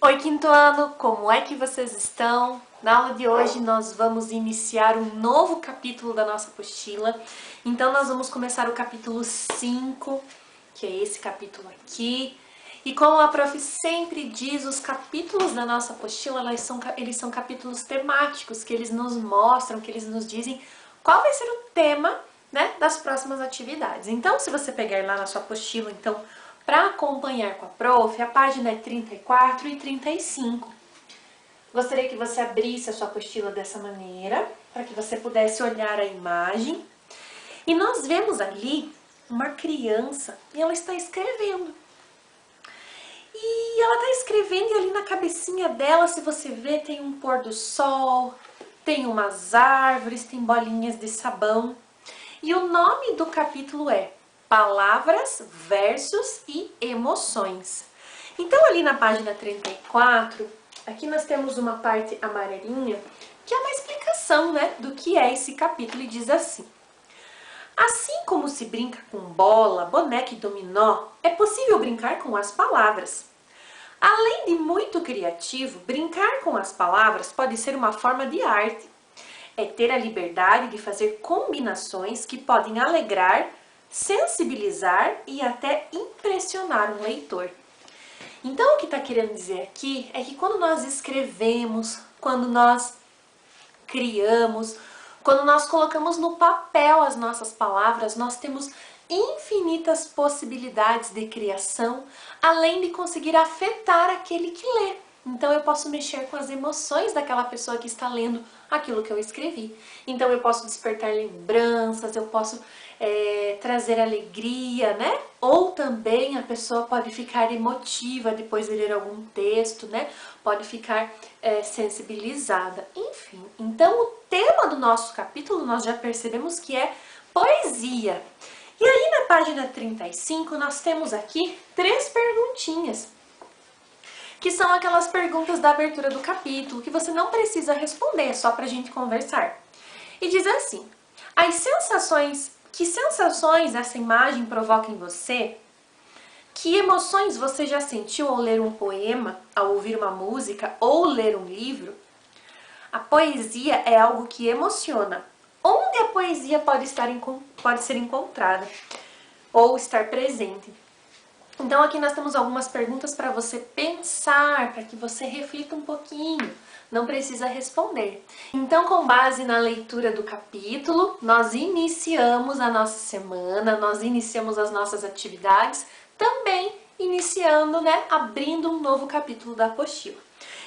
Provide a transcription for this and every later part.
Oi, quinto ano, como é que vocês estão? Na aula de hoje nós vamos iniciar um novo capítulo da nossa apostila. Então nós vamos começar o capítulo 5, que é esse capítulo aqui. E como a prof sempre diz, os capítulos da nossa apostila, eles são capítulos temáticos, que eles nos mostram, que eles nos dizem qual vai ser o tema, né, das próximas atividades. Então, se você pegar lá na sua apostila, então, para acompanhar com a prof, a página é 34 e 35. Gostaria que você abrisse a sua apostila dessa maneira, para que você pudesse olhar a imagem. E nós vemos ali uma criança e ela está escrevendo. E ela está escrevendo e ali na cabecinha dela, se você ver, tem um pôr do sol, tem umas árvores, tem bolinhas de sabão. E o nome do capítulo é Palavras, Versos e Emoções. Então ali na página 34, aqui nós temos uma parte amarelinha, que é uma explicação, né, do que é esse capítulo e diz assim: assim como se brinca com bola, boneca e dominó, é possível brincar com as palavras. Além de muito criativo, brincar com as palavras pode ser uma forma de arte. É ter a liberdade de fazer combinações que podem alegrar, sensibilizar e até impressionar um leitor. Então, o que está querendo dizer aqui é que quando nós escrevemos, quando nós criamos, quando nós colocamos no papel as nossas palavras, nós temos infinitas possibilidades de criação, além de conseguir afetar aquele que lê. Então eu posso mexer com as emoções daquela pessoa que está lendo aquilo que eu escrevi. Então eu posso despertar lembranças, eu posso trazer alegria, né? Ou também a pessoa pode ficar emotiva depois de ler algum texto, né? Pode ficar sensibilizada. Enfim, então o tema do nosso capítulo nós já percebemos que é poesia. E aí na página 35 nós temos aqui 3 perguntinhas, que são aquelas perguntas da abertura do capítulo, que você não precisa responder, é só pra gente conversar. E diz assim: que sensações essa imagem provoca em você? Que emoções você já sentiu ao ler um poema, ao ouvir uma música ou ler um livro? A poesia é algo que emociona. Onde a poesia pode ser encontrada ou estar presente? Então aqui nós temos algumas perguntas para você pensar, para que você reflita um pouquinho. Não precisa responder. Então, com base na leitura do capítulo, nós iniciamos a nossa semana, nós iniciamos as nossas atividades, também iniciando, né, abrindo um novo capítulo da apostila.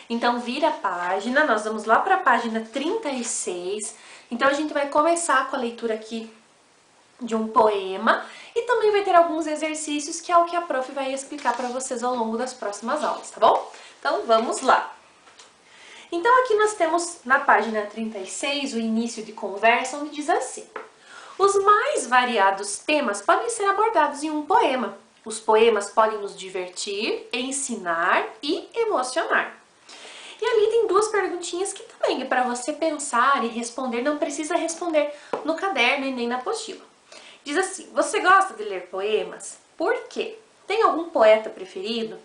Então, vira a página, nós vamos lá para a página 36. Então, a gente vai começar com a leitura aqui de um poema e também vai ter alguns exercícios que é o que a prof vai explicar para vocês ao longo das próximas aulas, tá bom? Então, vamos lá! Então, aqui nós temos na página 36 o início de conversa, onde diz assim: os mais variados temas podem ser abordados em um poema. Os poemas podem nos divertir, ensinar e emocionar. E ali tem 2 perguntinhas que também é para você pensar e responder, não precisa responder no caderno e nem na apostila. Diz assim: você gosta de ler poemas? Por quê? Tem algum poeta preferido?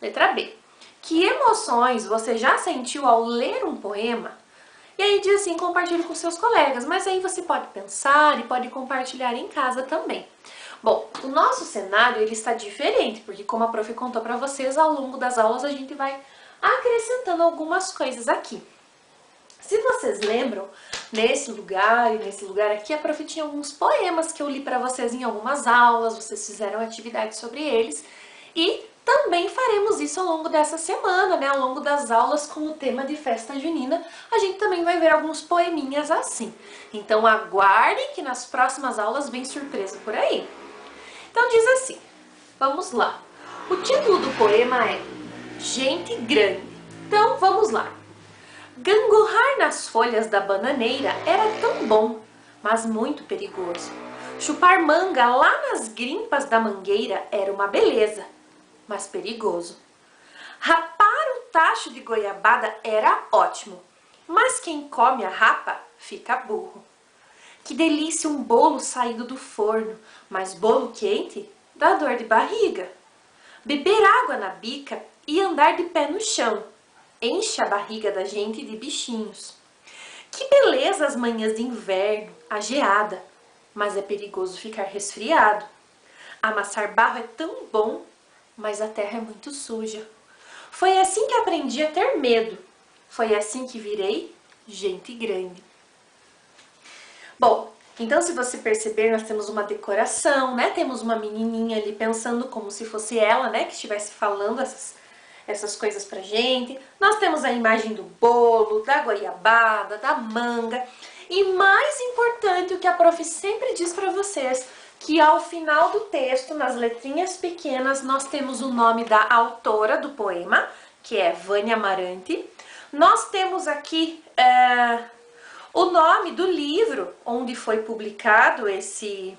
Letra B. Que emoções você já sentiu ao ler um poema? E aí diz assim: compartilhe com seus colegas, mas aí você pode pensar e pode compartilhar em casa também. Bom, o nosso cenário ele está diferente, porque como a prof contou para vocês, ao longo das aulas a gente vai acrescentando algumas coisas aqui. Se vocês lembram, nesse lugar e nesse lugar aqui, a prof tinha alguns poemas que eu li para vocês em algumas aulas, vocês fizeram atividades sobre eles, e também faremos isso ao longo dessa semana, né? Ao longo das aulas com o tema de festa junina, a gente também vai ver alguns poeminhas assim. Então aguardem que nas próximas aulas vem surpresa por aí. Então diz assim, vamos lá. O título do poema é Gente Grande. Então vamos lá. Gangorrar nas folhas da bananeira era tão bom, mas muito perigoso. Chupar manga lá nas grimpas da mangueira era uma beleza, mas perigoso. Rapar o tacho de goiabada era ótimo, mas quem come a rapa fica burro. Que delícia um bolo saído do forno, mas bolo quente dá dor de barriga. beber água na bica e andar de pé no chão. Enche a barriga da gente de bichinhos. Que beleza as manhãs de inverno, a geada, mas é perigoso ficar resfriado. Amassar barro é tão bom, mas a terra é muito suja. Foi assim que aprendi a ter medo. Foi assim que virei gente grande. Bom, então se você perceber, nós temos uma decoração, né? Temos uma menininha ali pensando como se fosse ela, né? Que estivesse falando essas coisas pra gente. Nós temos a imagem do bolo, da goiabada, da manga. E mais importante, o que a prof sempre diz pra vocês, que ao final do texto, nas letrinhas pequenas, nós temos o nome da autora do poema, que é Vânia Amarante. Nós temos aqui o nome do livro onde foi publicado esse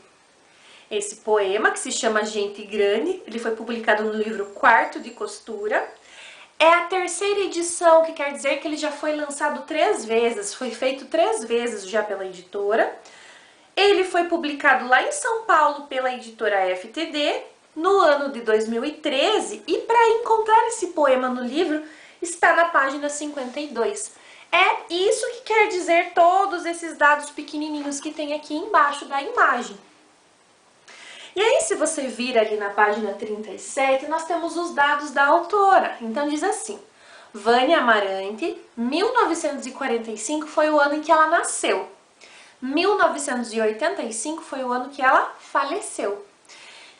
poema, que se chama Gente Grande. Ele foi publicado no livro Quarto de Costura. É a terceira edição, que quer dizer que ele já foi lançado 3 vezes, foi feito 3 vezes já pela editora. Ele foi publicado lá em São Paulo pela editora FTD no ano de 2013 e para encontrar esse poema no livro está na página 52. É isso que quer dizer todos esses dados pequenininhos que tem aqui embaixo da imagem. E aí, se você vir ali na página 37, nós temos os dados da autora. Então, diz assim: Vânia Amarante, 1945 foi o ano em que ela nasceu. 1985 foi o ano que ela faleceu.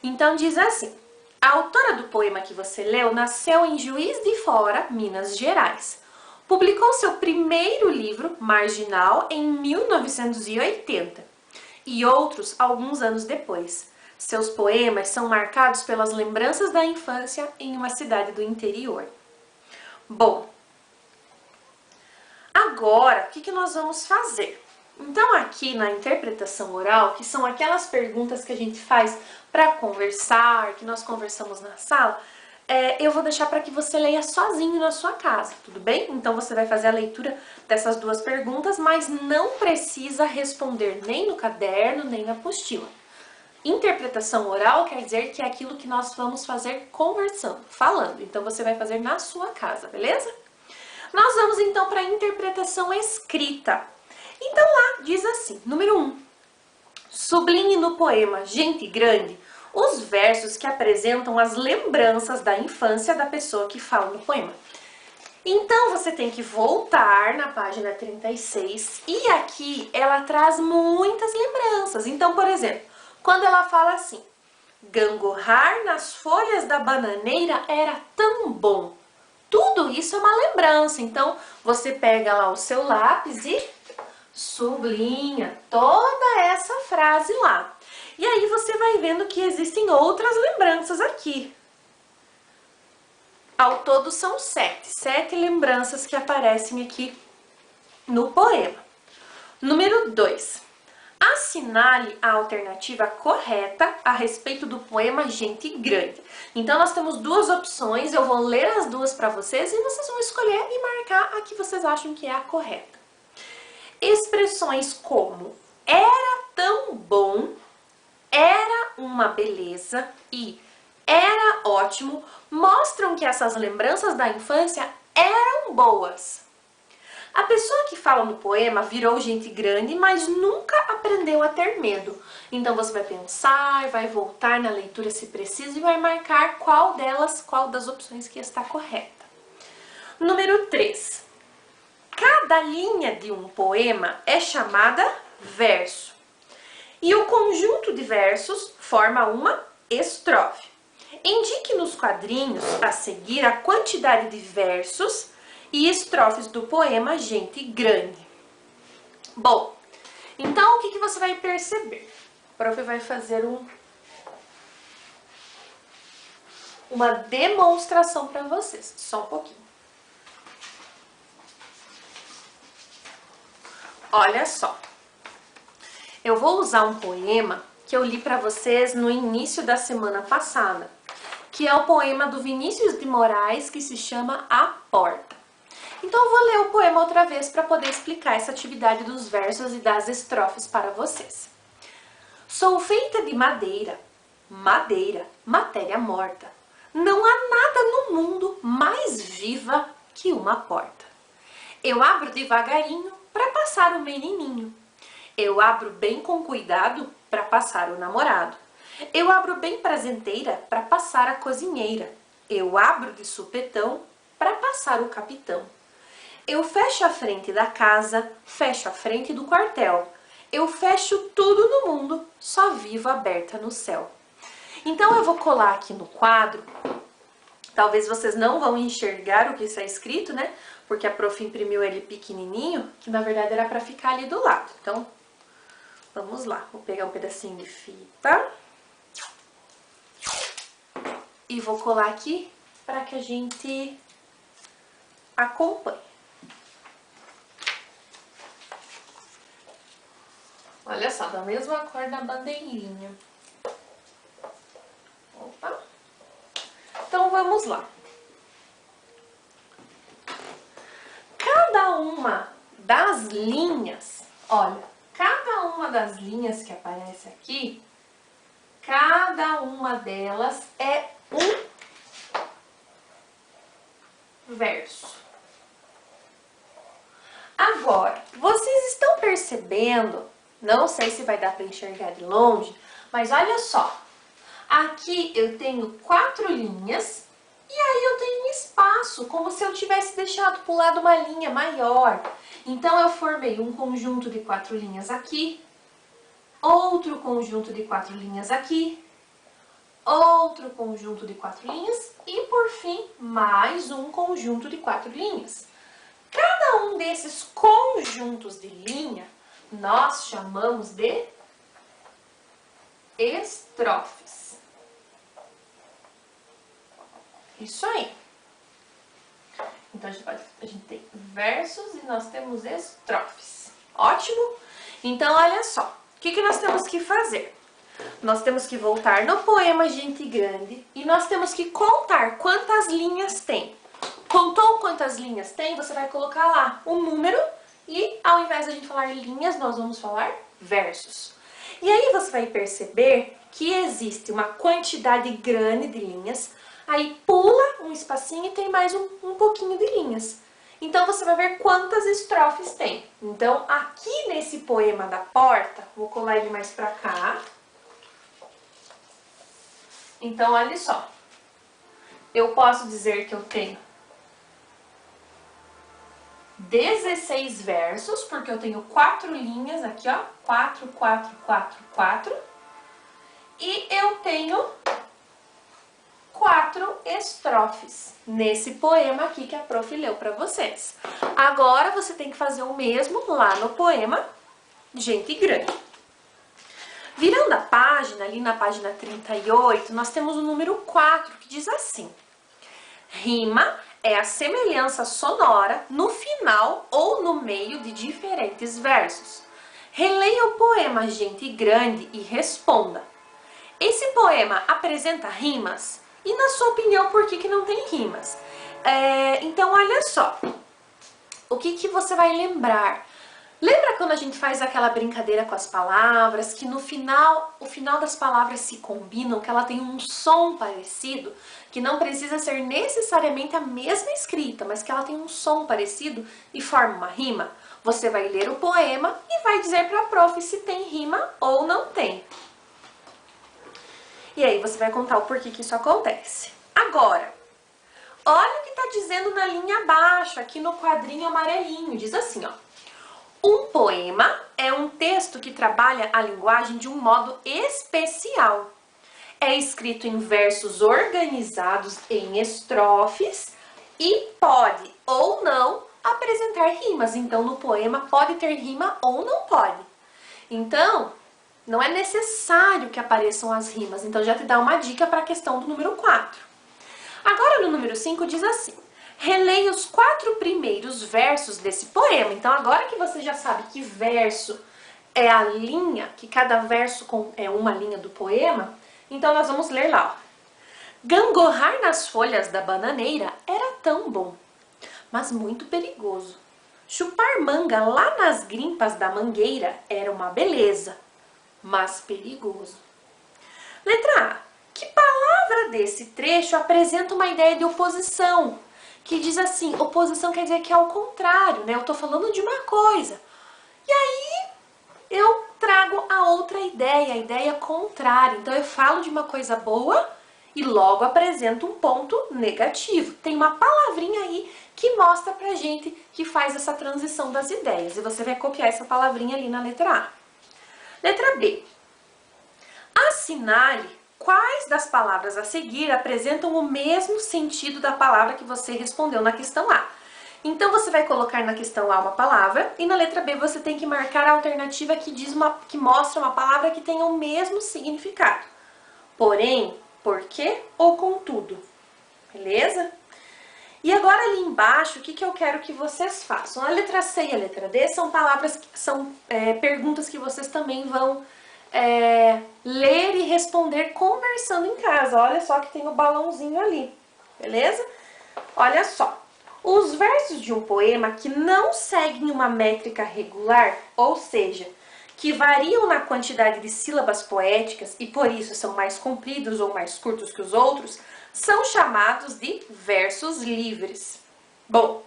Então, diz assim: a autora do poema que você leu nasceu em Juiz de Fora, Minas Gerais. Publicou seu primeiro livro, Marginal, em 1980 e outros alguns anos depois. Seus poemas são marcados pelas lembranças da infância em uma cidade do interior. Bom, agora o que nós vamos fazer? Então aqui na interpretação oral, que são aquelas perguntas que a gente faz para conversar, que nós conversamos na sala, eu vou deixar para que você leia sozinho na sua casa, tudo bem? Então você vai fazer a leitura dessas 2 perguntas, mas não precisa responder nem no caderno, nem na apostila. Interpretação oral quer dizer que é aquilo que nós vamos fazer conversando, falando. Então você vai fazer na sua casa, beleza? Nós vamos então para a interpretação escrita. Então lá diz assim, número 1. Sublinhe no poema Gente Grande os versos que apresentam as lembranças da infância da pessoa que fala no poema. Então você tem que voltar na página 36 e aqui ela traz muitas lembranças. Então, por exemplo, quando ela fala assim: gangorrar nas folhas da bananeira era tão bom. Tudo isso é uma lembrança. Então você pega lá o seu lápis e sublinha toda essa frase lá. E aí você vai vendo que existem outras lembranças aqui. Ao todo são 7 lembranças que aparecem aqui no poema. Número 2. Assinale a alternativa correta a respeito do poema Gente Grande. Então nós temos 2 opções, eu vou ler as 2 para vocês e vocês vão escolher e marcar a que vocês acham que é a correta. Expressões como era tão bom, era uma beleza e era ótimo mostram que essas lembranças da infância eram boas. A pessoa que fala no poema virou gente grande, mas nunca aprendeu a ter medo. Então você vai pensar, vai voltar na leitura se preciso e vai marcar qual das opções que está correta. Número 3. Cada linha de um poema é chamada verso. E o conjunto de versos forma uma estrofe. Indique nos quadrinhos a seguir a quantidade de versos e estrofes do poema Gente Grande. Bom, então o que você vai perceber? O prof vai fazer uma demonstração para vocês, só um pouquinho. Olha só, eu vou usar um poema que eu li para vocês no início da semana passada, que é o poema do Vinícius de Moraes, que se chama A Porta. Então eu vou ler o poema outra vez para poder explicar essa atividade dos versos e das estrofes para vocês. Sou feita de madeira, madeira, matéria morta. Não há nada no mundo mais viva que uma porta. Eu abro devagarinho para passar o menininho. Eu abro bem com cuidado para passar o namorado. Eu abro bem prazenteira para passar a cozinheira. Eu abro de supetão para passar o capitão. Eu fecho a frente da casa, fecho a frente do quartel. Eu fecho tudo no mundo, só vivo aberta no céu. Então eu vou colar aqui no quadro. Talvez vocês não vão enxergar o que está escrito, né? Porque a prof imprimiu ele pequenininho, que na verdade era para ficar ali do lado. Então, vamos lá. Vou pegar um pedacinho de fita e vou colar aqui para que a gente acompanhe. Olha só, da mesma cor da bandeirinha. Opa! Então, vamos lá. Cada uma das linhas, olha, cada uma das linhas que aparece aqui, cada uma delas é um verso. Agora, vocês estão percebendo, não sei se vai dar para enxergar de longe, mas olha só. Aqui eu tenho 4 linhas e aí eu tenho um espaço, como se eu tivesse deixado para o lado uma linha maior. Então eu formei um conjunto de 4 linhas aqui, outro conjunto de 4 linhas aqui, outro conjunto de 4 linhas e por fim mais um conjunto de 4 linhas. Cada um desses conjuntos de linha nós chamamos de estrofes. Isso aí. Então, a gente tem versos e nós temos estrofes. Ótimo? Então, olha só. O que nós temos que fazer? Nós temos que voltar no poema Gente Grande e nós temos que contar quantas linhas tem. Contou quantas linhas tem? Você vai colocar lá um número e, ao invés de a gente falar linhas, nós vamos falar versos. E aí você vai perceber que existe uma quantidade grande de linhas. Aí pula um espacinho e tem mais um pouquinho de linhas. Então você vai ver quantas estrofes tem. Então aqui nesse poema da porta, vou colar ele mais pra cá. Então olha só. Eu posso dizer que eu tenho 16 versos, porque eu tenho 4 linhas aqui, ó. 4, 4, 4, 4. E eu tenho 4 estrofes nesse poema aqui que a prof leu para vocês. Agora você tem que fazer o mesmo lá no poema Gente Grande. Virando a página, ali na página 38, nós temos o número 4 que diz assim: rima é a semelhança sonora no final ou no meio de diferentes versos. Releia o poema Gente Grande e responda: esse poema apresenta rimas? E na sua opinião, por que não tem rimas? Então, olha só. O que você vai lembrar? Lembra quando a gente faz aquela brincadeira com as palavras, que no final, o final das palavras se combinam, que ela tem um som parecido, que não precisa ser necessariamente a mesma escrita, mas que ela tem um som parecido e forma uma rima? Você vai ler o poema e vai dizer para a prof se tem rima ou não tem. E aí você vai contar o porquê que isso acontece. Agora, olha o que está dizendo na linha abaixo, aqui no quadrinho amarelinho. Diz assim, ó. Um poema é um texto que trabalha a linguagem de um modo especial. É escrito em versos organizados em estrofes e pode ou não apresentar rimas. Então, no poema pode ter rima ou não pode. Então, não é necessário que apareçam as rimas, então já te dá uma dica para a questão do número 4. Agora no número 5 diz assim: releia os 4 primeiros versos desse poema. Então agora que você já sabe que verso é a linha, que cada verso é uma linha do poema, então nós vamos ler lá. Ó. Gangorrar nas folhas da bananeira era tão bom, mas muito perigoso. Chupar manga lá nas grimpas da mangueira era uma beleza, mas perigoso. Letra A. Que palavra palavra desse trecho apresenta uma ideia de oposição, que diz assim, oposição quer dizer que é ao contrário, né? Eu tô falando de uma coisa. E aí eu trago a outra ideia, a ideia contrária. Então eu falo de uma coisa boa e logo apresento um ponto negativo. Tem uma palavrinha aí que mostra pra gente que faz essa transição das ideias. E você vai copiar essa palavrinha ali na letra A. Letra B. Assinale quais das palavras a seguir apresentam o mesmo sentido da palavra que você respondeu na questão A. Então você vai colocar na questão A uma palavra e na letra B você tem que marcar a alternativa que mostra uma palavra que tenha o mesmo significado. Porém, porque ou contudo. Beleza? E agora ali embaixo, o que eu quero que vocês façam? A letra C e a letra D são perguntas que vocês também vão ler e responder conversando em casa. Olha só que tem o balãozinho ali, beleza? Olha só, os versos de um poema que não seguem uma métrica regular, ou seja, que variam na quantidade de sílabas poéticas e por isso são mais compridos ou mais curtos que os outros, são chamados de versos livres. Bom,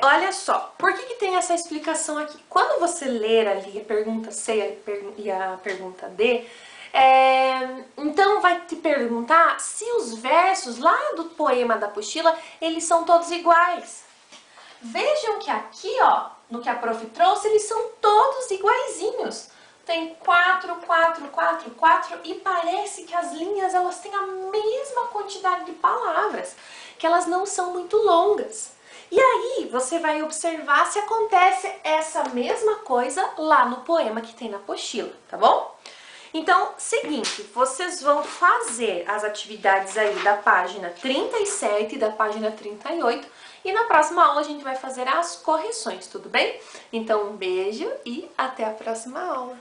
olha só, por que tem essa explicação aqui? Quando você ler ali a pergunta C e a pergunta D, então vai te perguntar se os versos lá do poema da apostila, eles são todos iguais. Vejam que aqui, ó, no que a prof trouxe, eles são todos iguaizinhos. Tem 4, 4, 4, 4 e parece que as linhas elas têm a mesma quantidade de palavras, que elas não são muito longas. E aí você vai observar se acontece essa mesma coisa lá no poema que tem na apostila, tá bom? Então, seguinte, vocês vão fazer as atividades aí da página 37 e da página 38 e na próxima aula a gente vai fazer as correções, tudo bem? Então, um beijo e até a próxima aula!